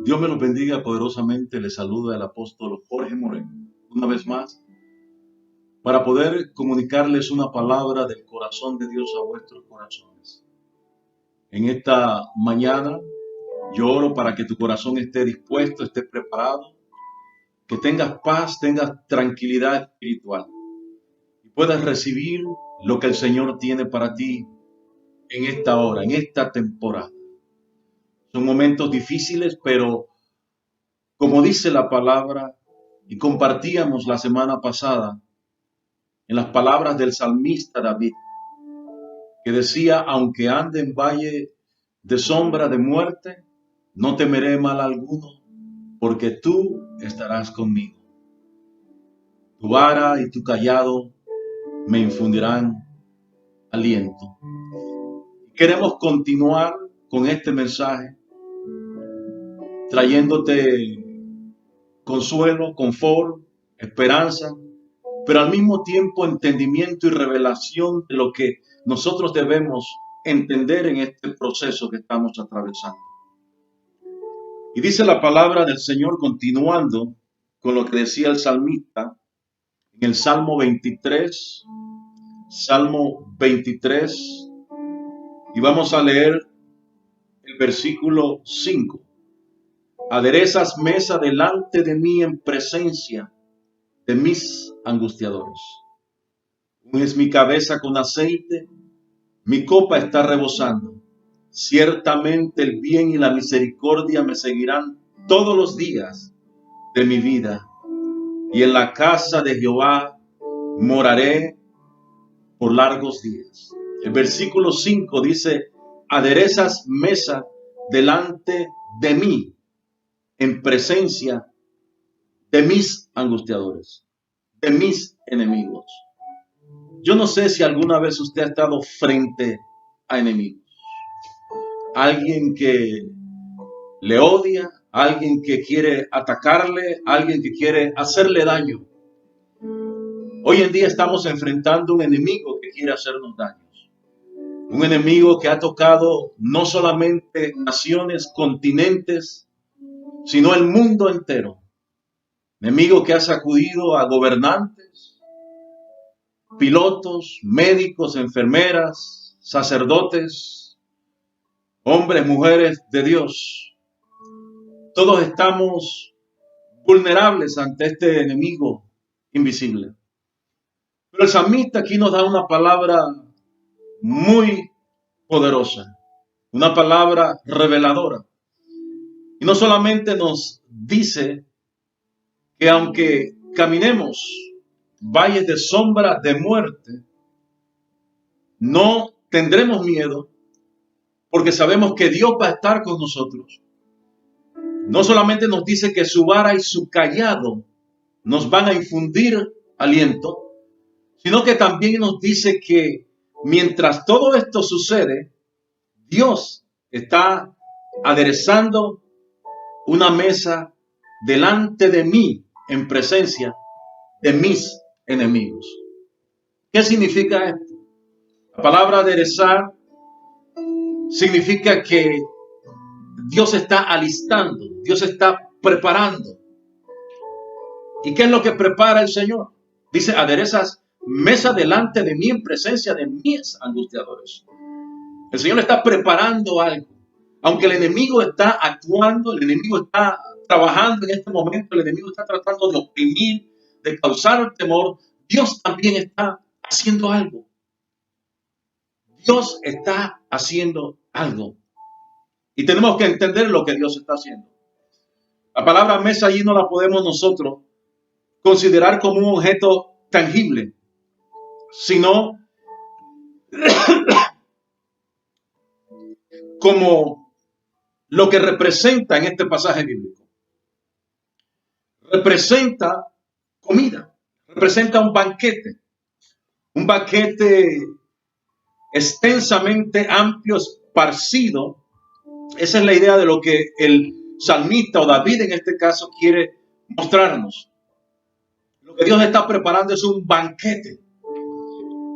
Dios me los bendiga poderosamente. Les saluda el apóstol Jorge Moreno, una vez más, para poder comunicarles una palabra del corazón de Dios a vuestros corazones. En esta mañana, yo oro para que tu corazón esté dispuesto, esté preparado, que tengas paz, tengas tranquilidad espiritual y puedas recibir lo que el Señor tiene para ti en esta hora, en esta temporada. Son momentos difíciles, pero como dice la palabra, y compartíamos la semana pasada en las palabras del salmista David, que decía: aunque ande en valle de sombra de muerte, no temeré mal alguno, porque tú estarás conmigo. Tu vara y tu cayado me infundirán aliento. Queremos continuar con este mensaje, trayéndote consuelo, confort, esperanza, pero al mismo tiempo entendimiento y revelación de lo que nosotros debemos entender en este proceso que estamos atravesando. Y dice la palabra del Señor, continuando con lo que decía el salmista en el Salmo 23, y vamos a leer el versículo 5. Aderezas mesa delante de mí en presencia de mis angustiadores. Unges mi cabeza con aceite, mi copa está rebosando. Ciertamente el bien y la misericordia me seguirán todos los días de mi vida, y en la casa de Jehová moraré por largos días. El versículo 5 dice: aderezas mesa delante de mí en presencia de mis angustiadores, de mis enemigos. Yo no sé si alguna vez usted ha estado frente a enemigos. Alguien que le odia, alguien que quiere atacarle, alguien que quiere hacerle daño. Hoy en día estamos enfrentando un enemigo que quiere hacernos daños. Un enemigo que ha tocado no solamente naciones, continentes, sino el mundo entero. Enemigo que ha sacudido a gobernantes, pilotos, médicos, enfermeras, sacerdotes, hombres, mujeres de Dios. Todos estamos vulnerables ante este enemigo invisible. Pero el salmista aquí nos da una palabra muy poderosa, una palabra reveladora. Y no solamente nos dice que aunque caminemos valles de sombra de muerte, no tendremos miedo, porque sabemos que Dios va a estar con nosotros. No solamente nos dice que su vara y su cayado nos van a infundir aliento, sino que también nos dice que mientras todo esto sucede, Dios está aderezando una mesa delante de mí en presencia de mis enemigos. ¿Qué significa esto? La palabra aderezar significa que Dios está alistando, Dios está preparando. ¿Y qué es lo que prepara el Señor? Dice: aderezas mesa delante de mí en presencia de mis angustiadores. El Señor está preparando algo. Aunque el enemigo está actuando, el enemigo está trabajando en este momento, el enemigo está tratando de oprimir, de causar temor, Dios también está haciendo algo. Dios está haciendo algo. Y tenemos que entender lo que Dios está haciendo. La palabra mesa allí no la podemos nosotros considerar como un objeto tangible, sino como lo que representa en este pasaje bíblico. Representa comida, representa un banquete extensamente amplio, esparcido. Esa es la idea de lo que el salmista o David en este caso quiere mostrarnos. Lo que Dios está preparando es un banquete.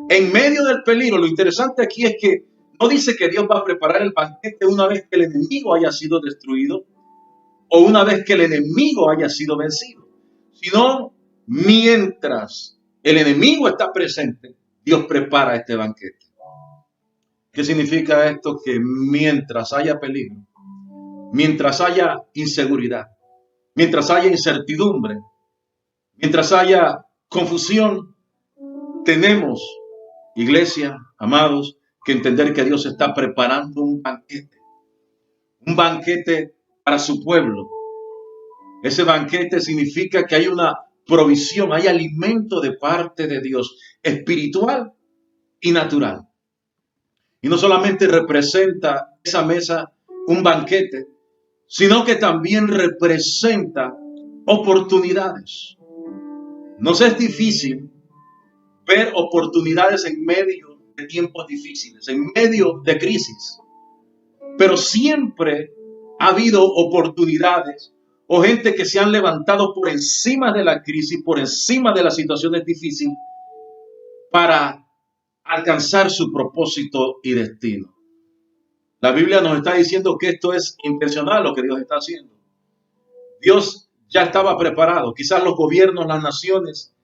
En medio del peligro, lo interesante aquí es que no dice que Dios va a preparar el banquete una vez que el enemigo haya sido destruido, o una vez que el enemigo haya sido vencido, sino mientras el enemigo está presente, Dios prepara este banquete. ¿Qué significa esto? Que mientras haya peligro, mientras haya inseguridad, mientras haya incertidumbre, mientras haya confusión, tenemos, iglesia, amados, que entender que Dios está preparando un banquete para su pueblo. Ese banquete significa que hay una provisión, hay alimento de parte de Dios, espiritual y natural. Y no solamente representa esa mesa un banquete, sino que también representa oportunidades. Nos es difícil ver oportunidades en medio de tiempos difíciles, en medio de crisis, pero siempre ha habido oportunidades o gente que se han levantado por encima de la crisis, por encima de las situaciones difíciles, para alcanzar su propósito y destino. La Biblia nos está diciendo que esto es intencional lo que Dios está haciendo. Dios ya estaba preparado. Quizás los gobiernos, las naciones,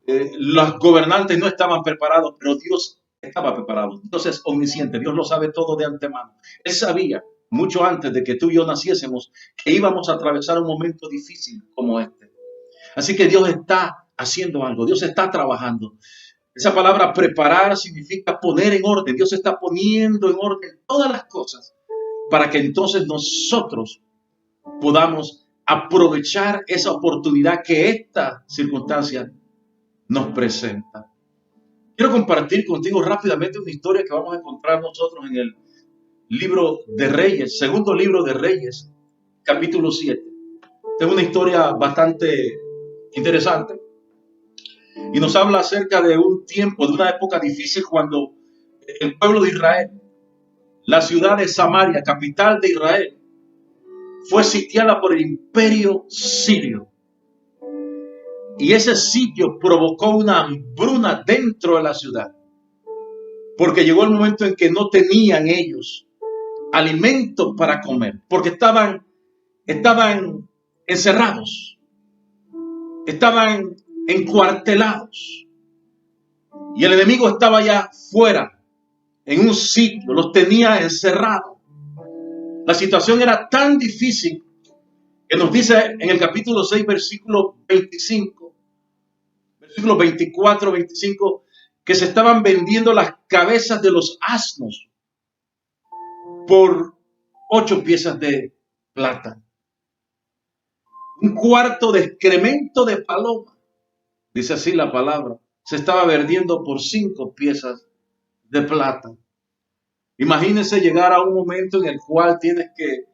los gobernantes no estaban preparados, pero Dios estaba preparado. Dios es omnisciente, Dios lo sabe todo de antemano. Él sabía mucho antes de que tú y yo naciésemos que íbamos a atravesar un momento difícil como este. Así que Dios está haciendo algo, Dios está trabajando. Esa palabra preparar significa poner en orden. Dios está poniendo en orden todas las cosas para que entonces nosotros podamos aprovechar esa oportunidad que esta circunstancia nos presenta. Quiero compartir contigo rápidamente una historia que vamos a encontrar nosotros en el libro de Reyes, segundo libro de Reyes, capítulo 7. Es una historia bastante interesante y nos habla acerca de un tiempo, de una época difícil cuando el pueblo de Israel, la ciudad de Samaria, capital de Israel, fue sitiada por el imperio sirio. Y ese sitio provocó una hambruna dentro de la ciudad, porque llegó el momento en que no tenían ellos alimento para comer, porque estaban encerrados, estaban encuartelados, y el enemigo estaba ya fuera, en un sitio, los tenía encerrados. La situación era tan difícil que nos dice en el capítulo 6, versículo 25, versículos 24, 25, que se estaban vendiendo las cabezas de los asnos por 8 piezas de plata. Un cuarto de excremento de paloma, dice así la palabra, se estaba vendiendo por 5 piezas de plata. Imagínense llegar a un momento en el cual tienes que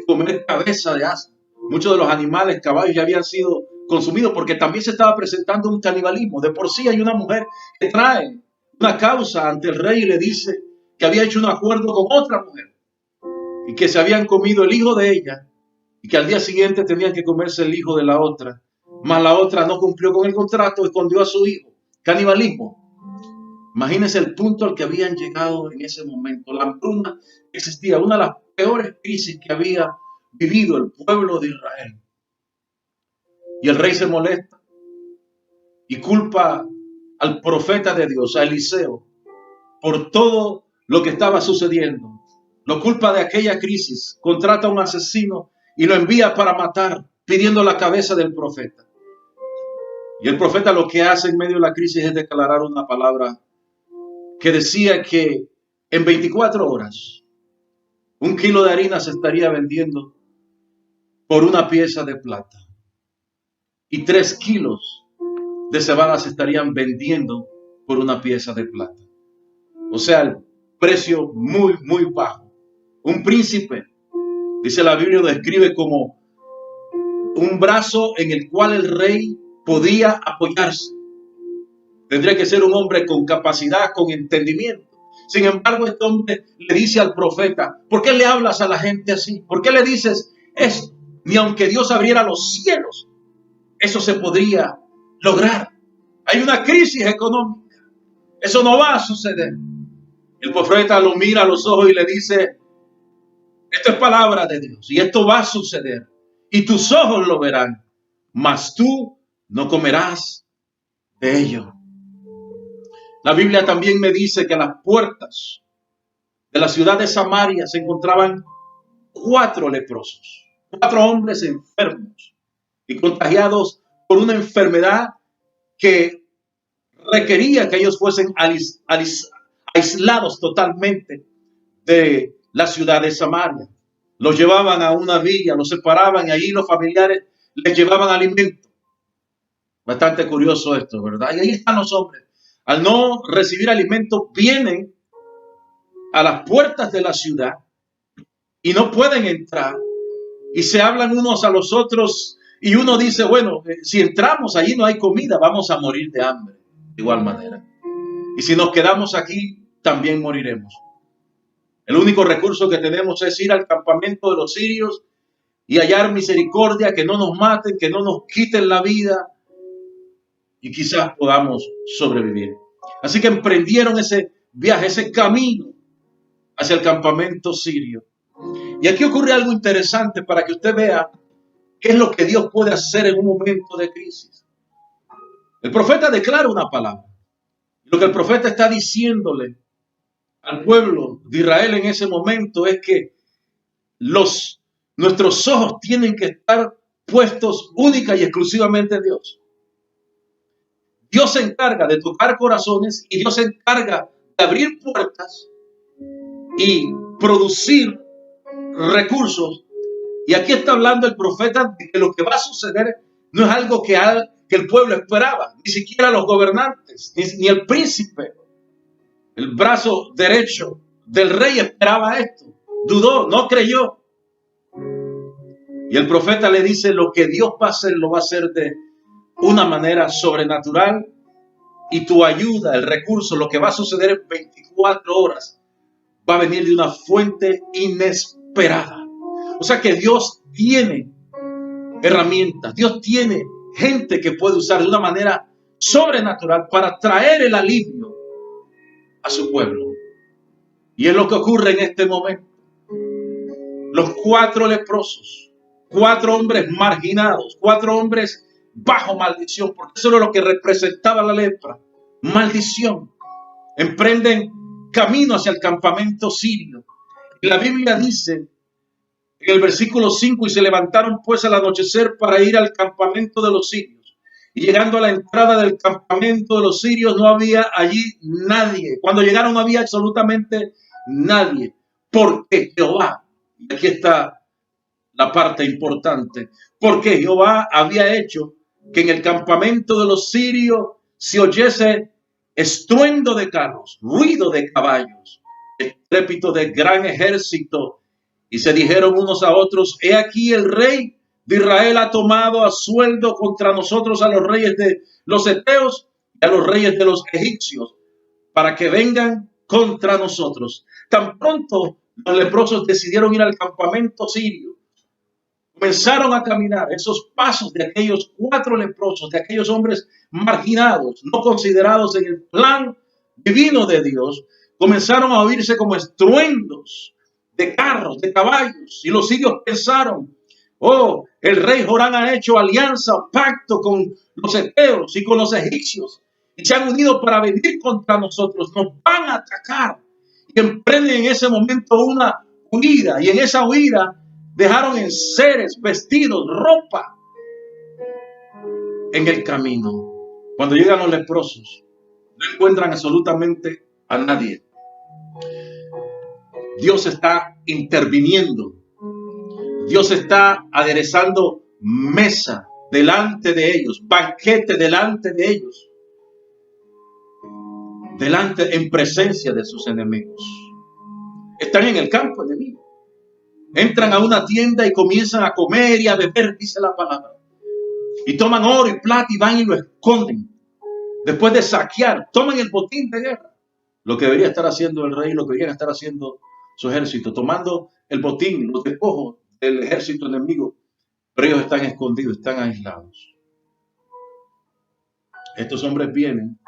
comer cabeza de asno. Muchos de los animales, caballos, ya habían sido consumidos porque también se estaba presentando un canibalismo. De por sí hay una mujer que trae una causa ante el rey y le dice que había hecho un acuerdo con otra mujer y que se habían comido el hijo de ella y que al día siguiente tenían que comerse el hijo de la otra. Mas la otra no cumplió con el contrato, escondió a su hijo. Canibalismo. Imagínense el punto al que habían llegado en ese momento. La hambruna existía, una de las peores crisis que había vivido el pueblo de Israel. Y el rey se molesta y culpa al profeta de Dios, a Eliseo, por todo lo que estaba sucediendo. Lo culpa de aquella crisis, contrata a un asesino y lo envía para matar, pidiendo la cabeza del profeta. Y el profeta lo que hace en medio de la crisis es declarar una palabra que decía que en 24 horas 1 kilo de harina se estaría vendiendo por 1 pieza de plata y 3 kilos de cebada se estarían vendiendo por 1 pieza de plata. O sea, el precio muy, muy bajo. Un príncipe, dice la Biblia, lo describe como un brazo en el cual el rey podía apoyarse. Tendría que ser un hombre con capacidad, con entendimiento. Sin embargo, este hombre le dice al profeta, ¿por qué le hablas a la gente así? ¿Por qué le dices esto? Ni aunque Dios abriera los cielos, eso se podría lograr. Hay una crisis económica. Eso no va a suceder. El profeta lo mira a los ojos y le dice, esto es palabra de Dios y esto va a suceder. y tus ojos lo verán, mas tú no comerás de ello. La Biblia también me dice que a las puertas de la ciudad de Samaria se encontraban 4 leprosos, 4 hombres enfermos y contagiados por una enfermedad que requería que ellos fuesen aislados totalmente de la ciudad de Samaria. Los llevaban a una villa, los separaban y allí los familiares les llevaban alimento. Bastante curioso esto, ¿verdad? Y ahí están los hombres. Al no recibir alimento, vienen a las puertas de la ciudad y no pueden entrar. Y se hablan unos a los otros y uno dice, bueno, si entramos allí no hay comida, vamos a morir de hambre. De igual manera. Y si nos quedamos aquí, también moriremos. El único recurso que tenemos es ir al campamento de los sirios y hallar misericordia, que no nos maten, que no nos quiten la vida y quizás podamos sobrevivir. Así que emprendieron ese viaje, ese camino hacia el campamento sirio. Y aquí ocurre algo interesante para que usted vea qué es lo que Dios puede hacer en un momento de crisis. El profeta declara una palabra. Lo que el profeta está diciéndole al pueblo de Israel en ese momento es que nuestros ojos tienen que estar puestos única y exclusivamente en Dios. Dios se encarga de tocar corazones y Dios se encarga de abrir puertas y producir recursos. Y aquí está hablando el profeta de que lo que va a suceder no es algo que el pueblo esperaba, ni siquiera los gobernantes, ni el príncipe. El brazo derecho del rey esperaba esto, dudó, no creyó. Y el profeta le dice, lo que Dios va a hacer, lo va a hacer de una manera sobrenatural, y tu ayuda, el recurso, lo que va a suceder en 24 horas, va a venir de una fuente inesperada. O sea que Dios tiene herramientas, Dios tiene gente que puede usar de una manera sobrenatural para traer el alivio a su pueblo. Y es lo que ocurre en este momento. Los 4 leprosos, 4 hombres marginados, 4 hombres bajo maldición, porque eso era lo que representaba la lepra, maldición, emprenden camino hacia el campamento sirio. Y la Biblia dice en el versículo 5, y se levantaron pues al anochecer para ir al campamento de los sirios. Y llegando a la entrada del campamento de los sirios no había allí nadie. Cuando llegaron no había absolutamente nadie. Porque Jehová, y aquí está la parte importante, porque Jehová había hecho que en el campamento de los sirios se oyese estruendo de carros, ruido de caballos, estrépito de gran ejército. Y se dijeron unos a otros, he aquí el rey de Israel ha tomado a sueldo contra nosotros a los reyes de los heteos y a los reyes de los egipcios, para que vengan contra nosotros. Tan pronto los leprosos decidieron ir al campamento sirio, comenzaron a caminar esos pasos de aquellos 4 leprosos, de aquellos hombres marginados, no considerados en el plan divino de Dios. Comenzaron a oírse como estruendos de carros, de caballos, y los sirios pensaron, oh, el rey Jorán ha hecho alianza, pacto con los heteos y con los egipcios, y se han unido para venir contra nosotros, nos van a atacar. Y emprenden en ese momento una huida, y en esa huida dejaron enseres, vestidos, ropa en el camino. Cuando llegan los leprosos, no encuentran absolutamente a nadie. Dios está interviniendo. Dios está aderezando mesa delante de ellos, banquete delante de ellos, en presencia de sus enemigos. Están en el campo enemigo. Entran a una tienda y comienzan a comer y a beber, dice la palabra. Y toman oro y plata y van y lo esconden. Después de saquear, toman el botín de guerra. Lo que debería estar haciendo el rey, lo que debería estar haciendo su ejército, tomando el botín, los despojos del ejército enemigo, pero ellos están escondidos, están aislados. Estos hombres vienen,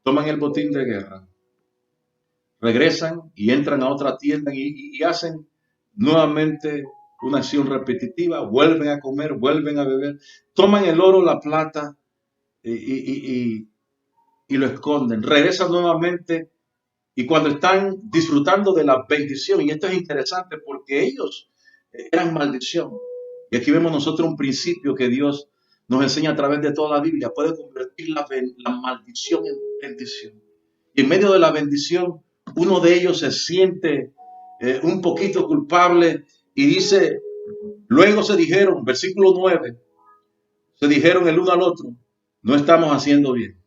toman el botín de guerra, regresan y entran a otra tienda y hacen nuevamente una acción repetitiva, vuelven a comer, vuelven a beber, toman el oro, la plata y lo esconden, regresan nuevamente y cuando están disfrutando de la bendición, y esto es interesante porque ellos eran maldición, y aquí vemos nosotros un principio que Dios nos enseña a través de toda la Biblia, puede convertir la maldición en bendición. Y en medio de la bendición, uno de ellos se siente un poquito culpable y dice, luego se dijeron, versículo 9, se dijeron el uno al otro, no estamos haciendo bien.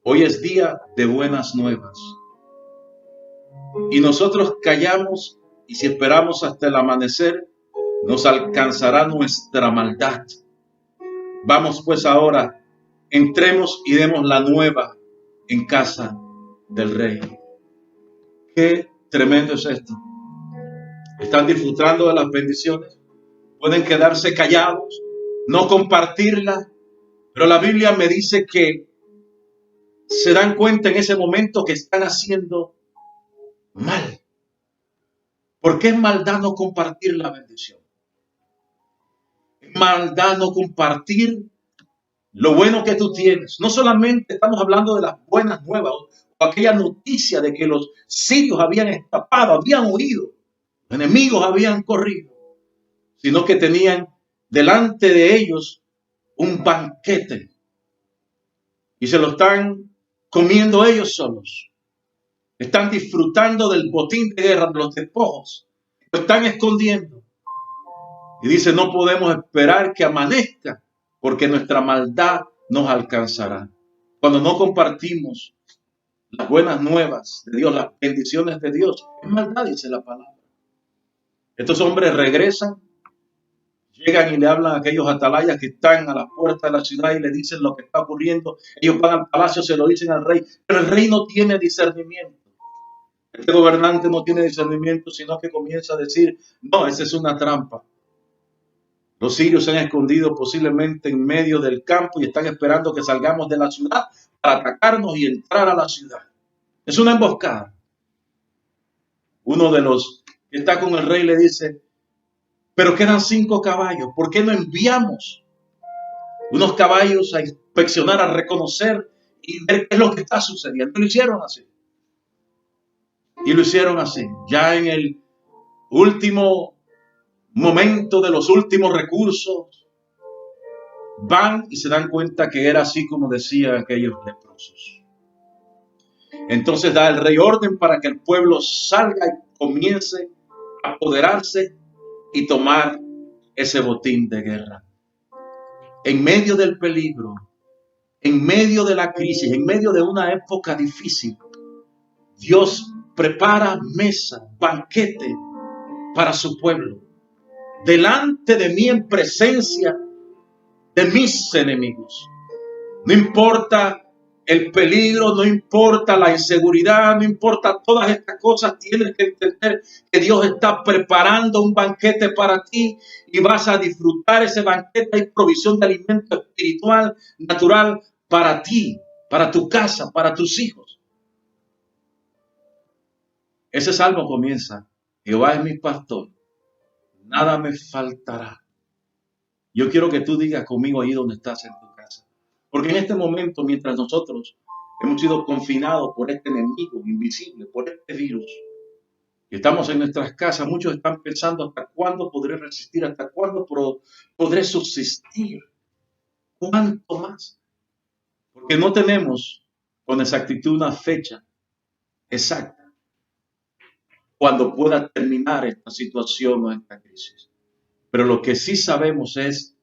Hoy es día de buenas nuevas. Y nosotros callamos y si esperamos hasta el amanecer, nos alcanzará nuestra maldad. Vamos pues ahora, entremos y demos la nueva en casa del rey. Qué tremendo es esto. Están disfrutando de las bendiciones. Pueden quedarse callados, no compartirlas. Pero la Biblia me dice que se dan cuenta en ese momento que están haciendo mal. ¿Por qué es maldad no compartir la bendición? Es maldad no compartir lo bueno que tú tienes. No solamente estamos hablando de las buenas nuevas o aquella noticia de que los sirios habían escapado, habían huido, los enemigos habían corrido, sino que tenían delante de ellos un banquete y se lo están comiendo ellos solos. Están disfrutando del botín de guerra, de los despojos, lo están escondiendo. Y dice, no podemos esperar que amanezca porque nuestra maldad nos alcanzará. Cuando no compartimos las buenas nuevas de Dios, las bendiciones de Dios, es maldad, dice la palabra. Estos hombres regresan, llegan y le hablan a aquellos atalayas que están a la puerta de la ciudad y le dicen lo que está ocurriendo. Ellos van al palacio, se lo dicen al rey, pero el rey no tiene discernimiento. Este gobernante no tiene discernimiento, sino que comienza a decir, no, esa es una trampa. Los sirios se han escondido posiblemente en medio del campo y están esperando que salgamos de la ciudad para atacarnos y entrar a la ciudad. Es una emboscada. Uno de los que está con el rey le dice, pero quedan 5 caballos, ¿por qué no enviamos unos caballos a inspeccionar, a reconocer y ver qué es lo que está sucediendo? Y lo hicieron así. Y lo hicieron así. Ya en el último momento de los últimos recursos, van y se dan cuenta que era así como decían aquellos leprosos. Entonces da el rey orden para que el pueblo salga y comience a apoderarse y tomar ese botín de guerra. En medio del peligro, en medio de la crisis, en medio de una época difícil, Dios prepara mesa, banquete para su pueblo. Delante de mí en presencia de mis enemigos. No importa el peligro, no importa la inseguridad, no importa todas estas cosas, tienes que entender que Dios está preparando un banquete para ti y vas a disfrutar ese banquete. Hay provisión de alimento espiritual, natural para ti, para tu casa, para tus hijos. Ese salmo comienza, Jehová es mi pastor, nada me faltará. Yo quiero que tú digas conmigo ahí donde estás en tu casa. Porque en este momento, mientras nosotros hemos sido confinados por este enemigo invisible, por este virus, y estamos en nuestras casas, muchos están pensando hasta cuándo podré resistir, hasta cuándo podré subsistir, cuánto más. Porque no tenemos con exactitud una fecha exacta cuando pueda terminar esta situación o esta crisis. Pero lo que sí sabemos es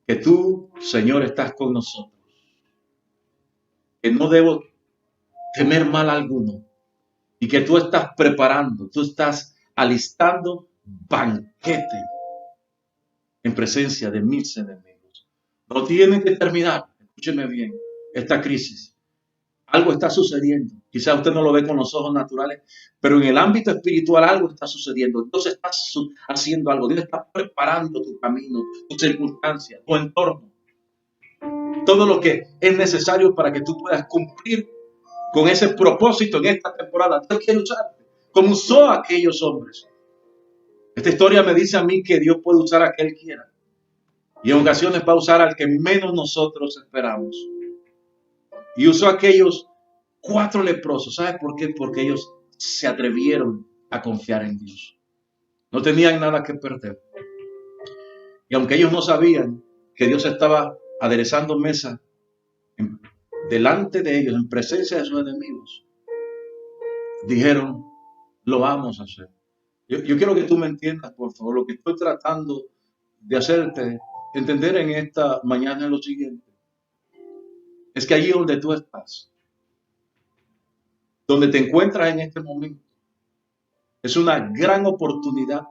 que tú, Señor, estás con nosotros. Que no debo temer mal alguno. Y que tú estás preparando, tú estás alistando banquete en presencia de mis enemigos. No tiene que terminar, escúcheme bien, esta crisis. Algo está sucediendo. Quizás usted no lo ve con los ojos naturales, pero en el ámbito espiritual algo está sucediendo. Dios está haciendo algo. Dios está preparando tu camino, tus circunstancias, tu entorno. Todo lo que es necesario para que tú puedas cumplir con ese propósito en esta temporada. Dios quiere usarte como usó a aquellos hombres. Esta historia me dice a mí que Dios puede usar a quien Él quiera. Y en ocasiones va a usar al que menos nosotros esperamos. Y usó a aquellos 4 leprosos. ¿Sabe por qué? Porque ellos se atrevieron a confiar en Dios. No tenían nada que perder. Y aunque ellos no sabían que Dios estaba aderezando mesa delante de ellos, en presencia de sus enemigos, dijeron, lo vamos a hacer. Yo quiero que tú me entiendas, por favor, lo que estoy tratando de hacerte entender en esta mañana es lo siguiente. Es que allí donde tú estás, donde te encuentras en este momento, es una gran oportunidad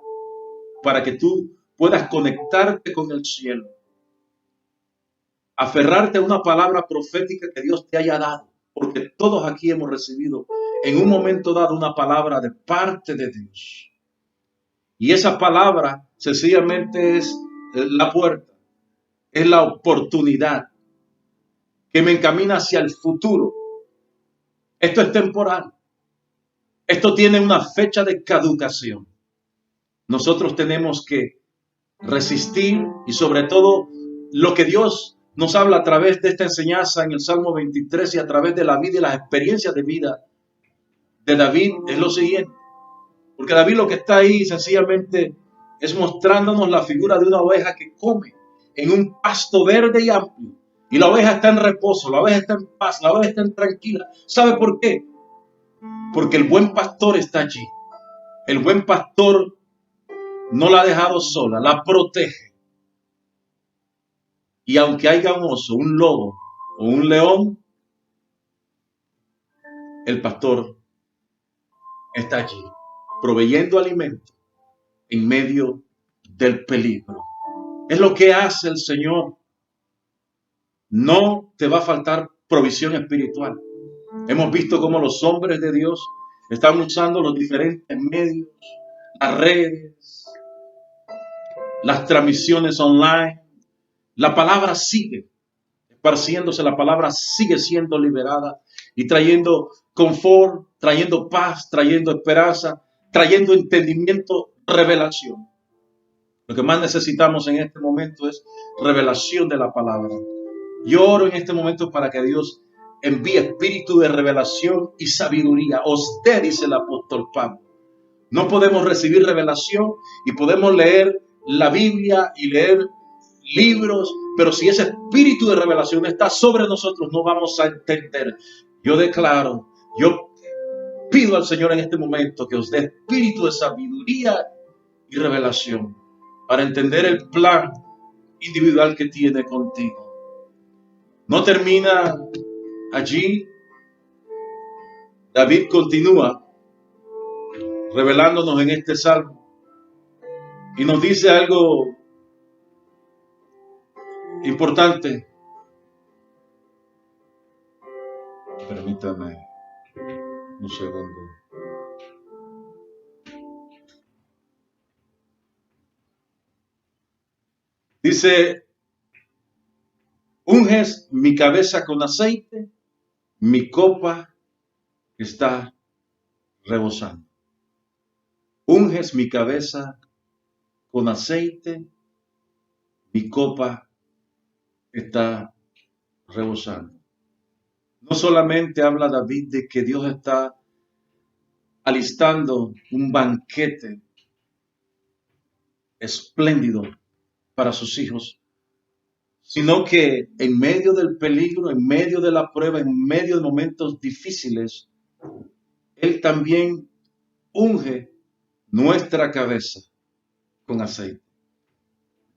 para que tú puedas conectarte con el cielo, aferrarte a una palabra profética que Dios te haya dado, porque todos aquí hemos recibido en un momento dado una palabra de parte de Dios. Y esa palabra sencillamente es la puerta, es la oportunidad que me encamina hacia el futuro. Esto es temporal. Esto tiene una fecha de caducación. Nosotros tenemos que resistir y sobre todo lo que Dios nos habla a través de esta enseñanza en el Salmo 23 y a través de la vida y las experiencias de vida de David es lo siguiente. Porque David lo que está ahí sencillamente es mostrándonos la figura de una oveja que come en un pasto verde y amplio. Y la oveja está en reposo, la oveja está en paz, la oveja está en tranquila. ¿Sabe por qué? Porque el buen pastor está allí. El buen pastor no la ha dejado sola, la protege. Y aunque haya un oso, un lobo o un león, el pastor está allí, proveyendo alimento en medio del peligro. Es lo que hace el Señor. No te va a faltar provisión espiritual. Hemos visto cómo los hombres de Dios están usando los diferentes medios, las redes, las transmisiones online. La palabra sigue esparciéndose, la palabra sigue siendo liberada y trayendo confort, trayendo paz, trayendo esperanza, trayendo entendimiento, revelación. Lo que más necesitamos en este momento es revelación de la palabra. Yo oro en este momento para que Dios envíe espíritu de revelación y sabiduría. Usted, dice el apóstol Pablo. No podemos recibir revelación y podemos leer la Biblia y leer libros, pero si ese espíritu de revelación está sobre nosotros, no vamos a entender. Yo declaro, yo pido al Señor en este momento que os dé espíritu de sabiduría y revelación para entender el plan individual que tiene contigo. No termina allí. David continúa revelándonos en este salmo y nos dice algo importante. Permítame un segundo. Dice, unges mi cabeza con aceite, mi copa está rebosando. Unges mi cabeza con aceite, mi copa está rebosando. No solamente habla David de que Dios está alistando un banquete espléndido para sus hijos, sino que en medio del peligro, en medio de la prueba, en medio de momentos difíciles, Él también unge nuestra cabeza con aceite.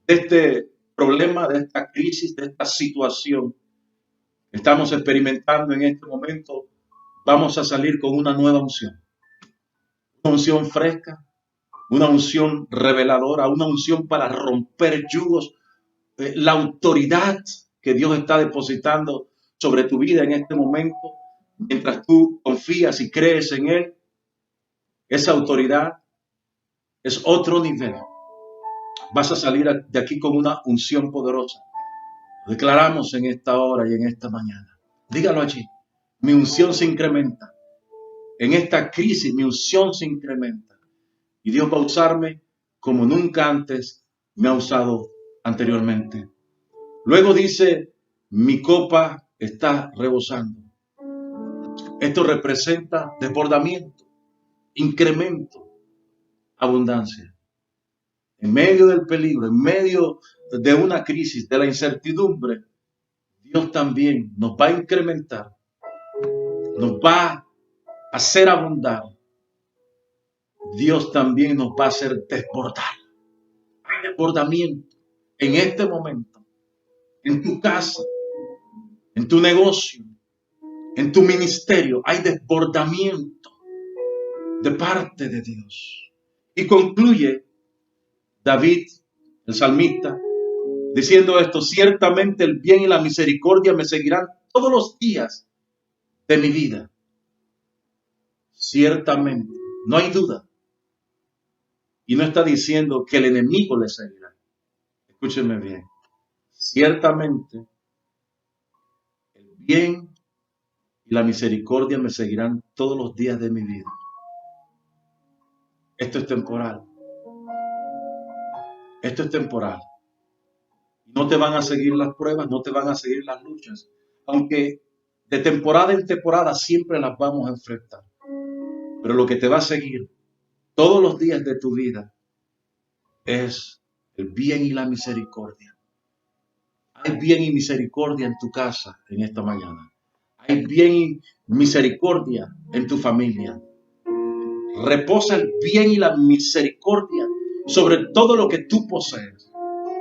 De este problema, de esta crisis, de esta situación que estamos experimentando en este momento, vamos a salir con una nueva unción. Una unción fresca, una unción reveladora, una unción para romper yugos. La autoridad que Dios está depositando sobre tu vida en este momento, mientras tú confías y crees en Él, esa autoridad es otro nivel. Vas a salir de aquí con una unción poderosa. Lo declaramos en esta hora y en esta mañana. Dígalo allí. Mi unción se incrementa. En esta crisis mi unción se incrementa. Y Dios va a usarme como nunca antes me ha usado anteriormente. Luego dice, mi copa está rebosando. Esto representa desbordamiento, incremento, abundancia. En medio del peligro, en medio de una crisis, de la incertidumbre, Dios también nos va a incrementar, nos va a hacer abundar. Dios también nos va a hacer desbordar. Hay desbordamiento en este momento, en tu casa, en tu negocio, en tu ministerio. Hay desbordamiento de parte de Dios. Y concluye David, el salmista, diciendo esto: ciertamente el bien y la misericordia me seguirán todos los días de mi vida. Ciertamente, no hay duda. Y no está diciendo que el enemigo le seguirá. Escúchenme bien. Ciertamente, el bien y la misericordia me seguirán todos los días de mi vida. Esto es temporal. Esto es temporal. No te van a seguir las pruebas, no te van a seguir las luchas. Aunque de temporada en temporada siempre las vamos a enfrentar. Pero lo que te va a seguir todos los días de tu vida es el bien y la misericordia. Hay bien y misericordia en tu casa en esta mañana. Hay bien y misericordia en tu familia. Reposa el bien y la misericordia sobre todo lo que tú posees,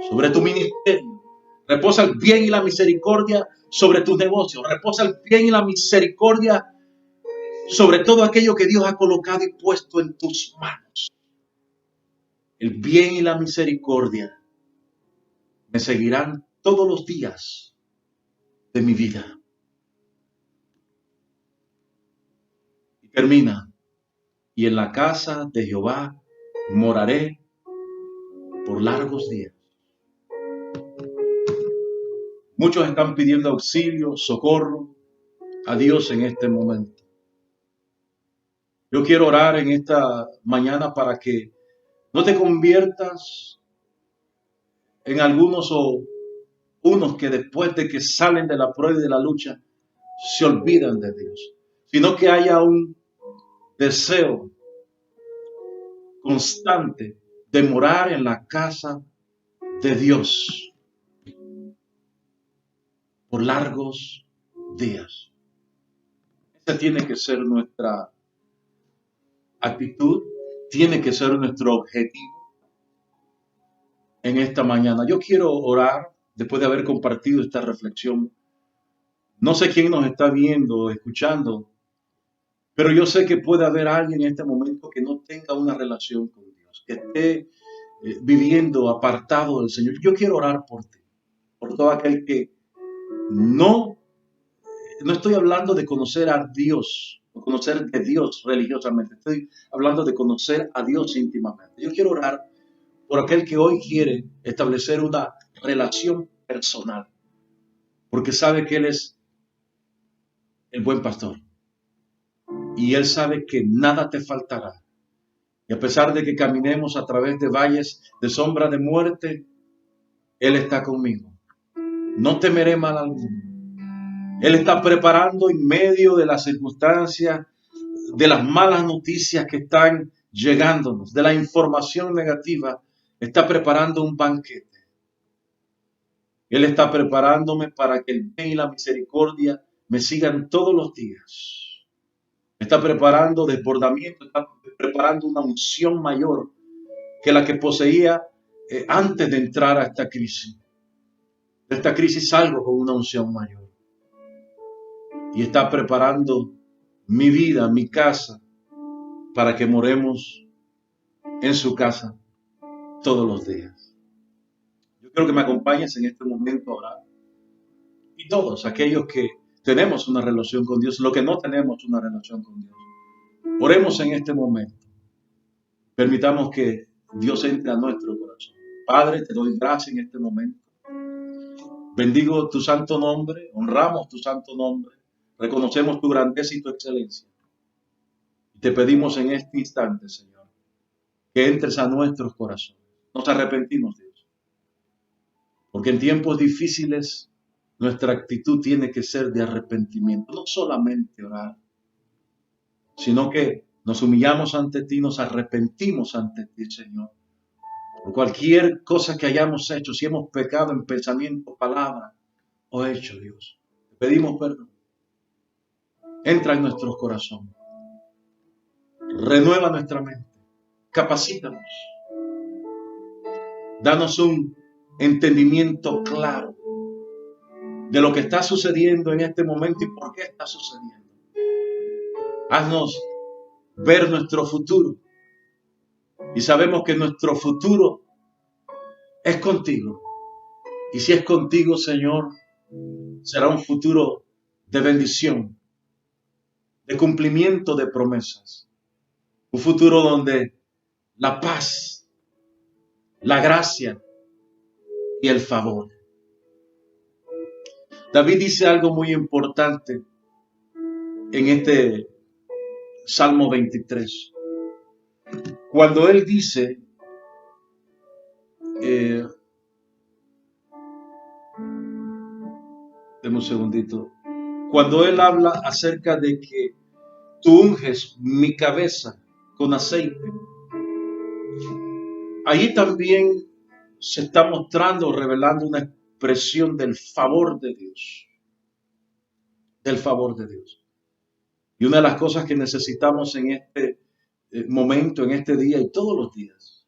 sobre tu ministerio. Reposa el bien y la misericordia sobre tus negocios. Reposa el bien y la misericordia sobre todo aquello que Dios ha colocado y puesto en tus manos. El bien y la misericordia me seguirán todos los días de mi vida. Y termina: y en la casa de Jehová moraré por largos días. Muchos están pidiendo auxilio, socorro a Dios en este momento. Yo quiero orar en esta mañana para que no te conviertas en algunos o unos que después de que salen de la prueba y de la lucha se olvidan de Dios, sino que haya un deseo constante de morar en la casa de Dios por largos días. Esa tiene que ser nuestra actitud, tiene que ser nuestro objetivo en esta mañana. Yo quiero orar después de haber compartido esta reflexión. No sé quién nos está viendo o escuchando, pero yo sé que puede haber alguien en este momento que no tenga una relación con Dios, que esté viviendo apartado del Señor. Yo quiero orar por ti, por todo aquel que no estoy hablando de conocer a Dios, o conocer de Dios religiosamente. Estoy hablando de conocer a Dios íntimamente. Yo quiero orar por aquel que hoy quiere establecer una relación personal, porque sabe que Él es el buen pastor. Y Él sabe que nada te faltará. Y a pesar de que caminemos a través de valles de sombra de muerte, Él está conmigo. No temeré mal alguno. Él está preparando en medio de las circunstancias, de las malas noticias que están llegándonos, de la información negativa, está preparando un banquete. Él está preparándome para que el bien y la misericordia me sigan todos los días. Está preparando desbordamiento, está preparando una unción mayor que la que poseía antes de entrar a esta crisis. De esta crisis salgo con una unción mayor. Y está preparando mi vida, mi casa, para que moremos en su casa todos los días. Yo quiero que me acompañes en este momento ahora. Y todos aquellos que tenemos una relación con Dios, los que no tenemos una relación con Dios, oremos en este momento. Permitamos que Dios entre a nuestro corazón. Padre, te doy gracias en este momento. Bendigo tu santo nombre, honramos tu santo nombre, reconocemos tu grandeza y tu excelencia. Y te pedimos en este instante, Señor, que entres a nuestros corazones. Nos arrepentimos, Dios, porque en tiempos difíciles nuestra actitud tiene que ser de arrepentimiento, no solamente orar, sino que nos humillamos ante ti, nos arrepentimos ante ti, Señor, por cualquier cosa que hayamos hecho, si hemos pecado en pensamiento, palabra o hecho, Dios. Te pedimos perdón. Entra en nuestros corazones, renueva nuestra mente, capacítanos, danos un entendimiento claro de lo que está sucediendo en este momento y por qué está sucediendo. Haznos ver nuestro futuro y sabemos que nuestro futuro es contigo. Y si es contigo, Señor, será un futuro de bendición, de cumplimiento de promesas. Un futuro donde la paz, la gracia y el favor. David dice algo muy importante en este Salmo 23. Cuando él dice, deme un segundito, cuando él habla acerca de que tú unges mi cabeza con aceite, ahí también se está mostrando, revelando una expresión del favor de Dios, del favor de Dios. Y una de las cosas que necesitamos en este momento, en este día y todos los días,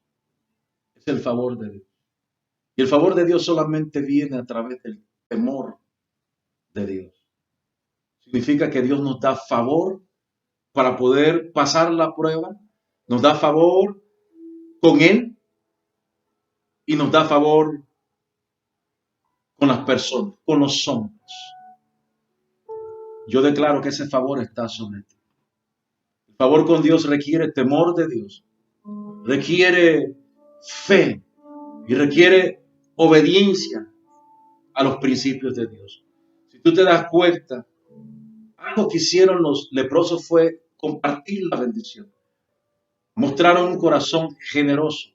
es el favor de Dios. Y el favor de Dios solamente viene a través del temor de Dios. Significa que Dios nos da favor para poder pasar la prueba, nos da favor con Él y nos da favor con las personas, con los hombres. Yo declaro que ese favor está sobre ti. El favor con Dios requiere temor de Dios, requiere fe y requiere obediencia a los principios de Dios. Si tú te das cuenta, algo que hicieron los leprosos fue compartir la bendición. Mostraron un corazón generoso.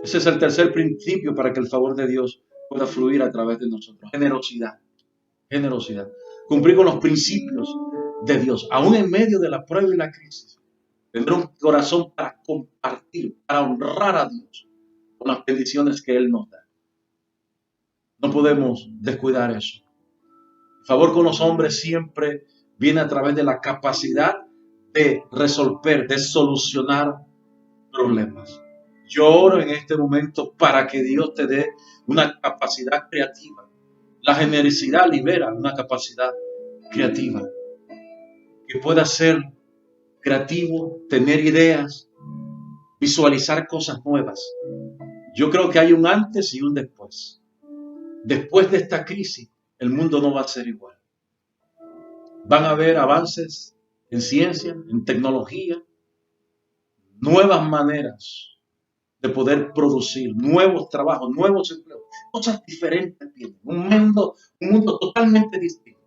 Ese es el tercer principio para que el favor de Dios pueda fluir a través de nosotros. Generosidad. Generosidad. Cumplir con los principios de Dios, aún en medio de la prueba y la crisis. Tener un corazón para compartir, para honrar a Dios con las bendiciones que Él nos da. No podemos descuidar eso. El favor con los hombres siempre viene a través de la capacidad de resolver, de solucionar problemas. Yo oro en este momento para que Dios te dé una capacidad creativa. La generosidad libera una capacidad creativa. Que pueda ser creativo, tener ideas, visualizar cosas nuevas. Yo creo que hay un antes y un después. Después de esta crisis, el mundo no va a ser igual. Van a haber avances en ciencia, en tecnología, nuevas maneras de poder producir, nuevos trabajos, nuevos empleos, cosas diferentes vienen, un mundo totalmente distinto.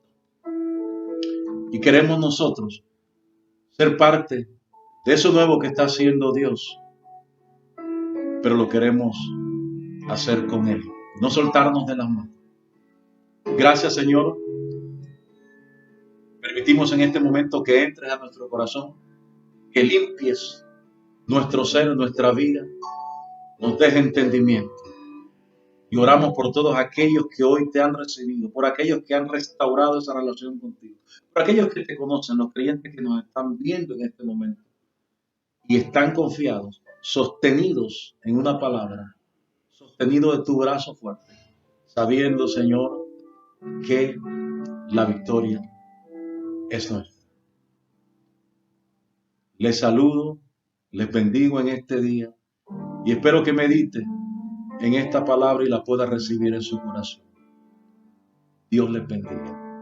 Y queremos nosotros ser parte de eso nuevo que está haciendo Dios, pero lo queremos hacer con Él, no soltarnos de las manos. Gracias, Señor. Permitimos en este momento que entres a nuestro corazón, que limpies nuestro ser, nuestra vida, nos deje entendimiento. Y oramos por todos aquellos que hoy te han recibido, por aquellos que han restaurado esa relación contigo, por aquellos que te conocen, los creyentes que nos están viendo en este momento y están confiados, sostenidos en una palabra, sostenidos de tu brazo fuerte, sabiendo, Señor, que la victoria es nuestra. Les saludo, les bendigo en este día y espero que medite en esta palabra y la pueda recibir en su corazón. Dios les bendiga.